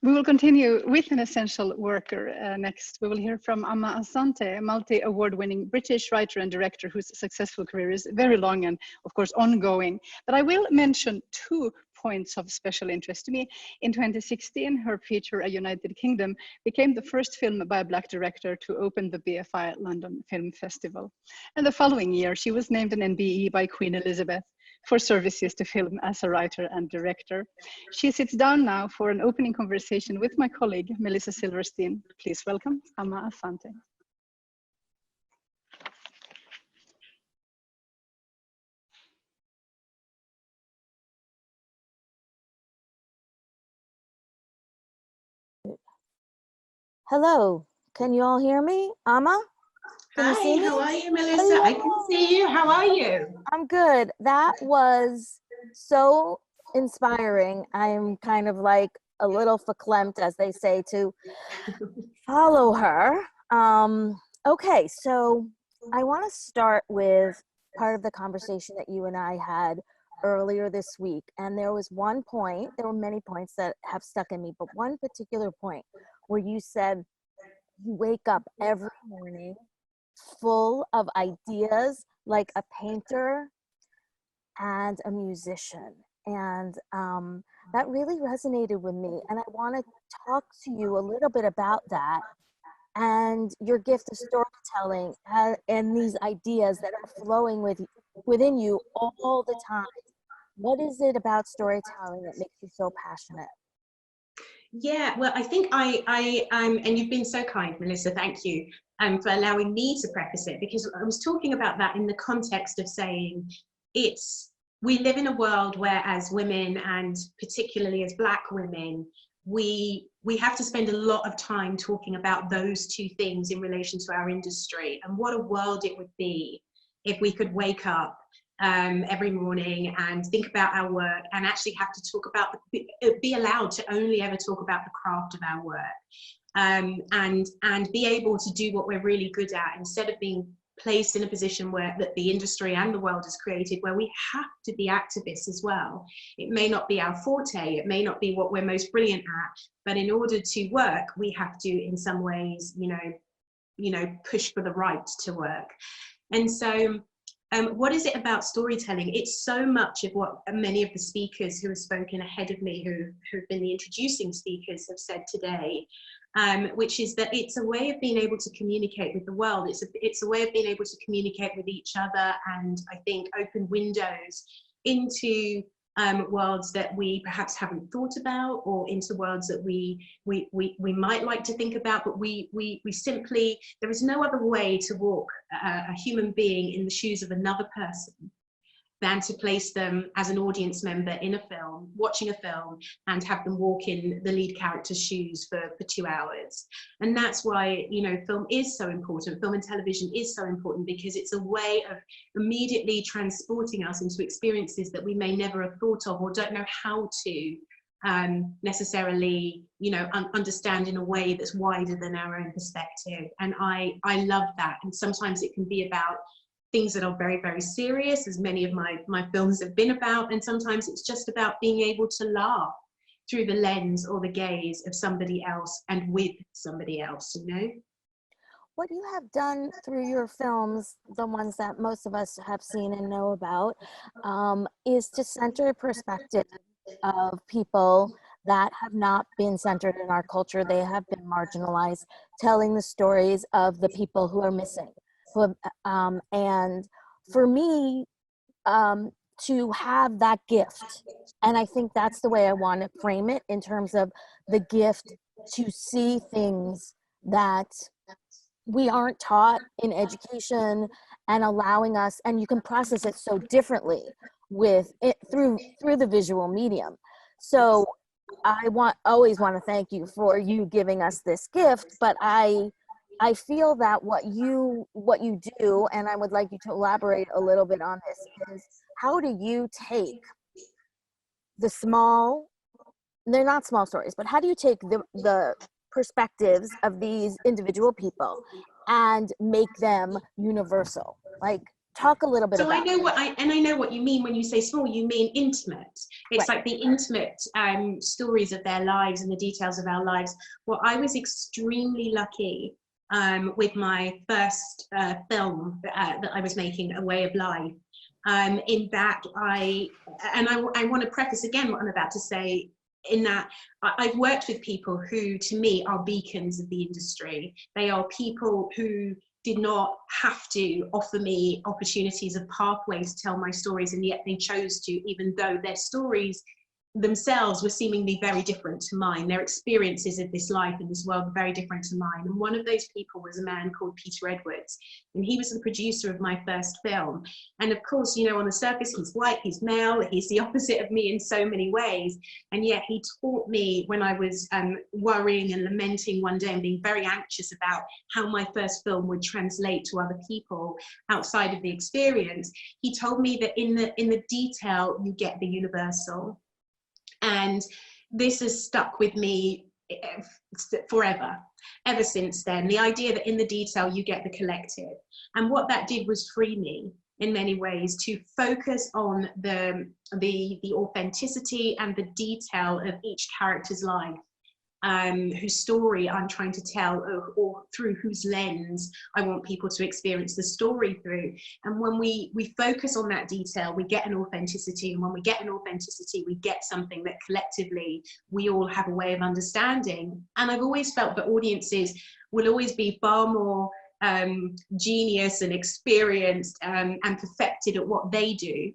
We will continue with an essential worker next. We will hear from Amma Asante, a multi-award-winning British writer and director whose successful career is very long and, of course, ongoing. But I will mention 2 points of special interest to me. In 2016, her feature, A United Kingdom, became the first film by a Black director to open the BFI London Film Festival. And the following year, she was named an NBE by Queen Elizabeth for services to film as a writer and director. She sits down now for an opening conversation with my colleague, Melissa Silverstein. Please welcome Amma Asante. Hello, can you all hear me? Amma? Hi, how are you, Melissa? Hello. I can see you. How are you? I'm good. That was so inspiring. I'm kind of like a little verklempt, as they say, to follow her. Okay, so I want to start with part of the conversation that you and I had earlier this week. And there was one point, there were many points that have stuck in me, but one particular point where you said you wake up every morning full of ideas like a painter and a musician. And that really resonated with me. And I want to talk to you a little bit about that and your gift of storytelling and these ideas that are flowing within you all the time. What is it about storytelling that makes you so passionate? Yeah, well, I think and you've been so kind, Melissa, thank you for allowing me to preface it, because I was talking about that in the context of saying we live in a world where as women, and particularly as Black women, we have to spend a lot of time talking about those 2 things in relation to our industry. And what a world it would be if we could wake up every morning and think about our work and actually have to talk about, be allowed to only ever talk about the craft of our work, and be able to do what we're really good at, instead of being placed in a position where that the industry and the world has created, where we have to be activists as well. It may not be our forte, it may not be what we're most brilliant at, but in order to work, we have to, in some ways, push for the right to work. And so what is it about storytelling? It's so much of what many of the speakers who have spoken ahead of me, who've been the introducing speakers, have said today, which is that it's a way of being able to communicate with the world. It's a way of being able to communicate with each other, and I think open windows into worlds that we perhaps haven't thought about, or into worlds that we might like to think about, but we simply, there is no other way to walk a human being in the shoes of another person than to place them as an audience member in a film, watching a film, and have them walk in the lead character's shoes for 2 hours. And that's why, film is so important. Film and television is so important, because it's a way of immediately transporting us into experiences that we may never have thought of, or don't know how to necessarily, understand in a way that's wider than our own perspective. And I love that. And sometimes it can be about things that are very, very serious, as many of my films have been about, and sometimes it's just about being able to laugh through the lens or the gaze of somebody else and with somebody else, What you have done through your films, the ones that most of us have seen and know about, is to center a perspective of people that have not been centered in our culture. They have been marginalized, telling the stories of the people who are missing. And for me, to have that gift, and I think that's the way I want to frame it, in terms of the gift to see things that we aren't taught in education, and allowing us, and you can process it so differently with it through the visual medium. So I always want to thank you for you giving us this gift, but I feel that what you do, and I would like you to elaborate a little bit on this, is how do you take the small, they're not small stories, but how do you take the perspectives of these individual people and make them universal? Like, talk a little bit so about I know I know what you mean when you say small. You mean intimate. It's right. like the intimate stories of their lives and the details of our lives. Well, I was extremely lucky with my first film that I was making, A Way of Life. In that I want to preface again what I'm about to say, in that I've worked with people who, to me, are beacons of the industry. They are people who did not have to offer me opportunities of pathways to tell my stories, and yet they chose to, even though their stories themselves were seemingly very different to mine. Their experiences of this life and this world were very different to mine. And one of those people was a man called Peter Edwards, and he was the producer of my first film. And of course, you know, on the surface, he's white, he's male, he's the opposite of me in so many ways. And yet he taught me, when I was worrying and lamenting one day and being very anxious about how my first film would translate to other people outside of the experience, he told me that in the detail, you get the universal. And this has stuck with me forever, ever since then. The idea that in the detail you get the collective. And what that did was free me in many ways to focus on the authenticity and the detail of each character's life, whose story I'm trying to tell, or through whose lens I want people to experience the story through. And when we focus on that detail, we get an authenticity. And when we get an authenticity, we get something that collectively we all have a way of understanding. And I've always felt that audiences will always be far more genius and experienced and perfected at what they do,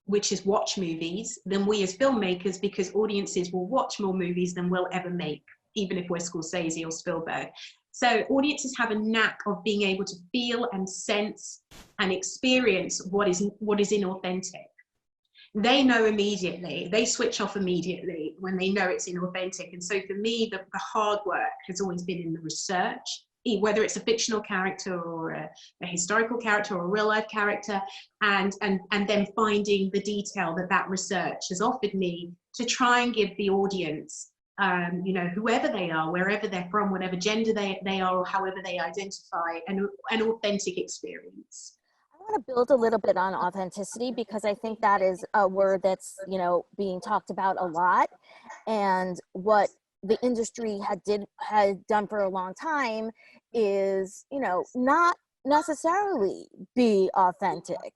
which is watch movies, than we as filmmakers, because audiences will watch more movies than we'll ever make, even if we're Scorsese or Spielberg. So audiences have a knack of being able to feel and sense and experience what is inauthentic. They know immediately, they switch off immediately when they know it's inauthentic. And so for me, the hard work has always been in the research, whether it's a fictional character or a historical character or a real life character, and then finding the detail that research has offered me to try and give the audience, you know, whoever they are, wherever they're from, whatever gender they are, or however they identify, an authentic experience. I want to build a little bit on authenticity, because I think that is a word that's, you know, being talked about a lot. And what the industry had done for a long time is, you know, not necessarily be authentic.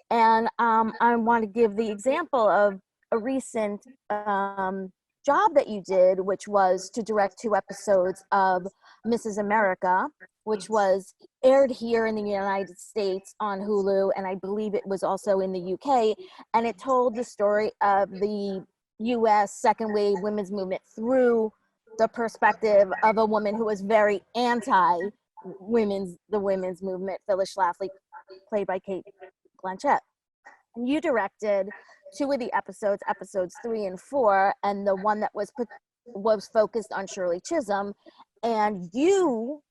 And I want to give the example of a recent job that you did, which was to direct 2 episodes of Mrs. America, which was aired here in the United States on Hulu, and I believe it was also in the UK. And it told the story of the US second wave women's movement through the perspective of a woman who was very anti the women's movement, Phyllis Schlafly, played by Kate Blanchett. And you directed 2 of the episodes 3 and 4, and the one that was focused on Shirley Chisholm. And you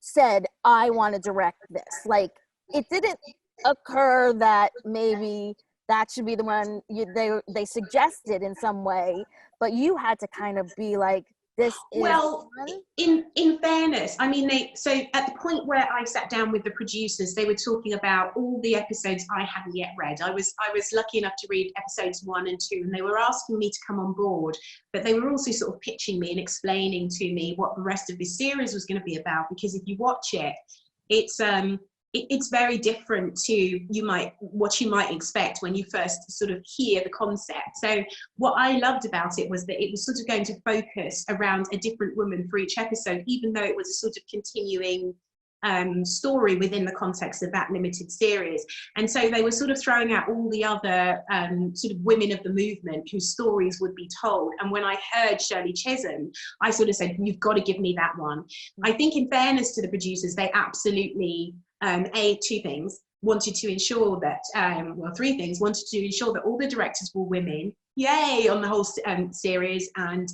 said, I want to direct this. Like, it didn't occur that maybe that should be the one they suggested in some way, but you had to kind of be like, this is well, in fairness, I mean, so at the point where I sat down with the producers, they were talking about all the episodes I hadn't yet read. I was lucky enough to read episodes 1 and 2, and they were asking me to come on board, but they were also sort of pitching me and explaining to me what the rest of this series was going to be about, because if you watch it, it's very different to what you might expect when you first sort of hear the concept. So what I loved about it was that it was sort of going to focus around a different woman for each episode, even though it was a sort of continuing story within the context of that limited series. And so they were sort of throwing out all the other sort of women of the movement whose stories would be told. And when I heard Shirley Chisholm, I sort of said, you've got to give me that one. I think in fairness to the producers, they absolutely 2 things, wanted to ensure that, 3 things, wanted to ensure that all the directors were women, yay, on the whole series, and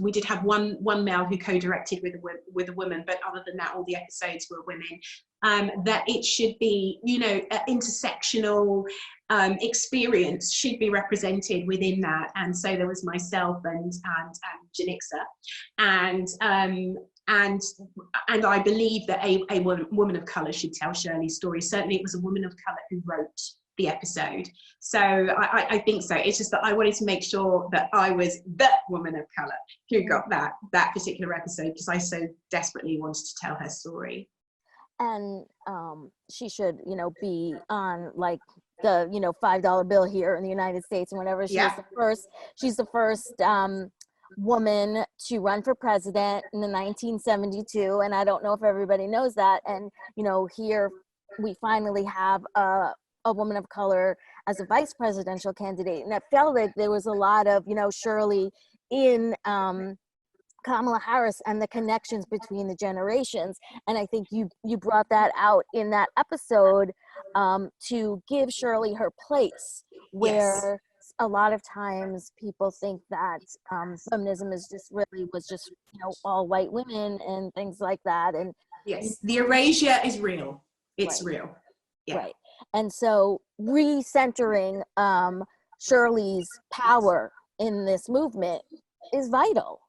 we did have one male who co-directed with a woman, but other than that, all the episodes were women. That it should be, you know, intersectional experience should be represented within that. And so there was myself and Janixa, and And I believe that a woman of color should tell Shirley's story. Certainly it was a woman of color who wrote the episode. So I think so. It's just that I wanted to make sure that I was the woman of color who got that particular episode, because I so desperately wanted to tell her story. And she should, you know, be on like the, you know, $5 bill here in the United States and whatever. She's the first woman to run for president in the 1972, and I don't know if everybody knows that. And you know, here we finally have a woman of color as a vice presidential candidate, and I felt like there was a lot of, you know, Shirley in Kamala Harris and the connections between the generations. And I think you brought that out in that episode to give Shirley her place, where a lot of times people think that feminism is was just, you know, all white women and things like that. And yes, the erasure is real. It's real. Yeah. Right. And so recentering Shirley's power in this movement is vital.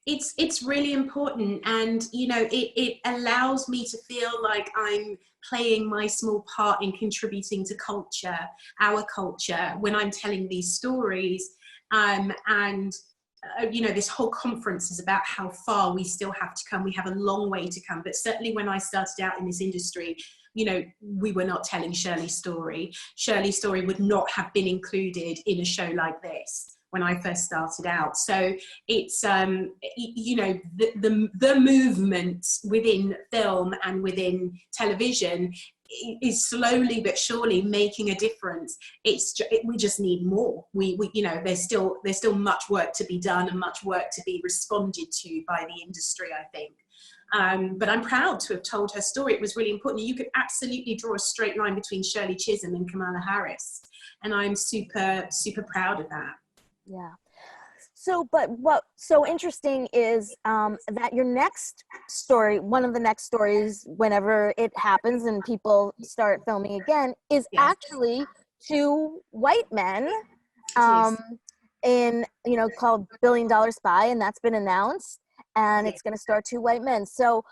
It's really important, and you know, it allows me to feel like I'm playing my small part in contributing to culture, our culture, when I'm telling these stories. You know, this whole conference is about how far we still have to come. We have a long way to come, but certainly when I started out in this industry, you know, we were not telling Shirley's story. Shirley's story would not have been included in a show like this when I first started out. So it's, you know, the movement within film and within television is slowly but surely making a difference. We just need more. We you know, there's still much work to be done and much work to be responded to by the industry, I think. But I'm proud to have told her story. It was really important. You could absolutely draw a straight line between Shirley Chisholm and Kamala Harris, and I'm super, super proud of that. Yeah. So, but what's so interesting is that your next story, one of the next stories, whenever it happens and people start filming again, is actually two white men in, you know, called $1 Billion Spy, and that's been announced, and it's going to star two white men. So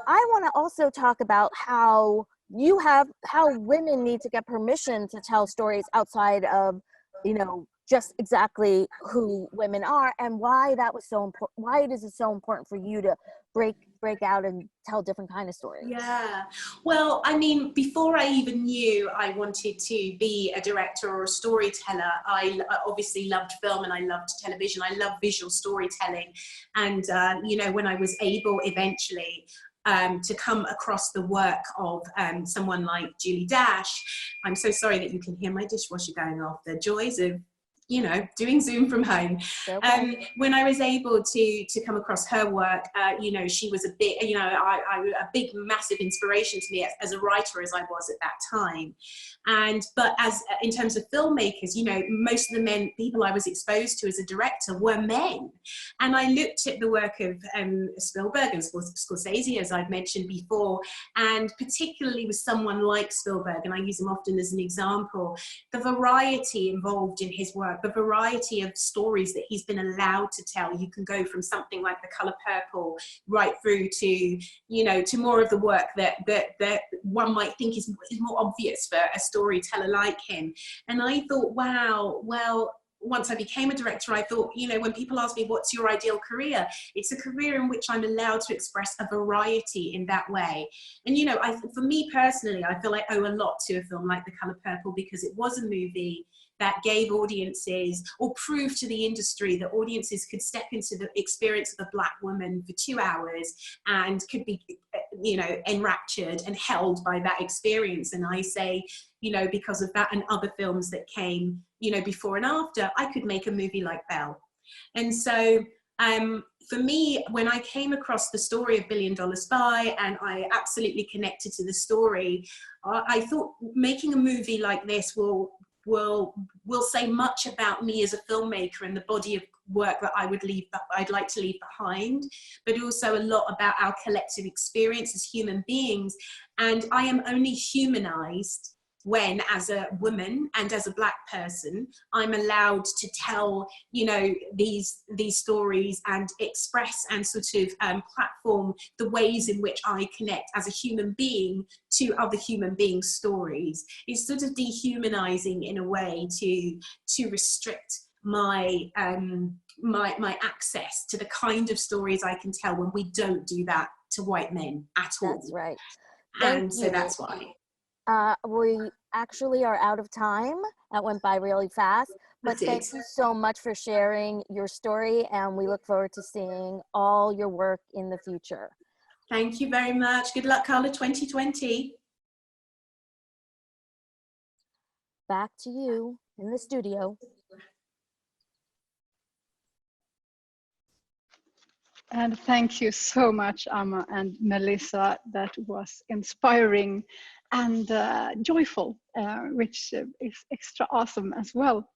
I want to also talk about how women need to get permission to tell stories outside of, you know, just exactly who women are, and why that was so important. Why is it so important for you to break out and tell different kind of stories? Yeah, well, I mean, before I even knew I wanted to be a director or a storyteller, I obviously loved film and I loved television. I love visual storytelling, and you know, when I was able eventually to come across the work of someone like Julie Dash. I'm so sorry that you can hear my dishwasher going off. The joys of, you know, doing Zoom from home. When I was able to come across her work, you know, she was a bit, you know, a big, massive inspiration to me as a writer as I was at that time. But as in terms of filmmakers, you know, most of the people I was exposed to as a director were men. And I looked at the work of Spielberg and Scorsese, as I've mentioned before, and particularly with someone like Spielberg, and I use him often as an example, the variety involved in his work, the variety of stories that he's been allowed to tell. You can go from something like The Color Purple right through to, you know, to more of the work that one might think is more obvious for a storyteller like him. And I thought, wow, well, once I became a director, I thought, you know, when people ask me, what's your ideal career? It's a career in which I'm allowed to express a variety in that way. And, you know, for me personally, I feel I owe a lot to a film like The Color Purple, because it was a movie that gave audiences, or proved to the industry that audiences could step into the experience of a Black woman for 2 hours and could be, you know, enraptured and held by that experience. And I say, you know, because of that and other films that came, you know, before and after, I could make a movie like Belle. And so for me, when I came across the story of $1 Billion Spy and I absolutely connected to the story, I thought making a movie like this will say much about me as a filmmaker and the body of work that I'd like to leave behind, but also a lot about our collective experience as human beings. And I am only humanized when, as a woman and as a Black person, I'm allowed to tell, you know, these stories and express and sort of platform the ways in which I connect as a human being to other human beings' stories. It's sort of dehumanizing in a way to restrict my my access to the kind of stories I can tell when we don't do that to white men at all. That's right. And so that's why. We actually are out of time. That went by really fast. But thank you so much for sharing your story, and we look forward to seeing all your work in the future. Thank you very much. Good luck, Carla, 2020. Back to you in the studio. And thank you so much, Amma and Melissa. That was inspiring and joyful, which is extra awesome as well.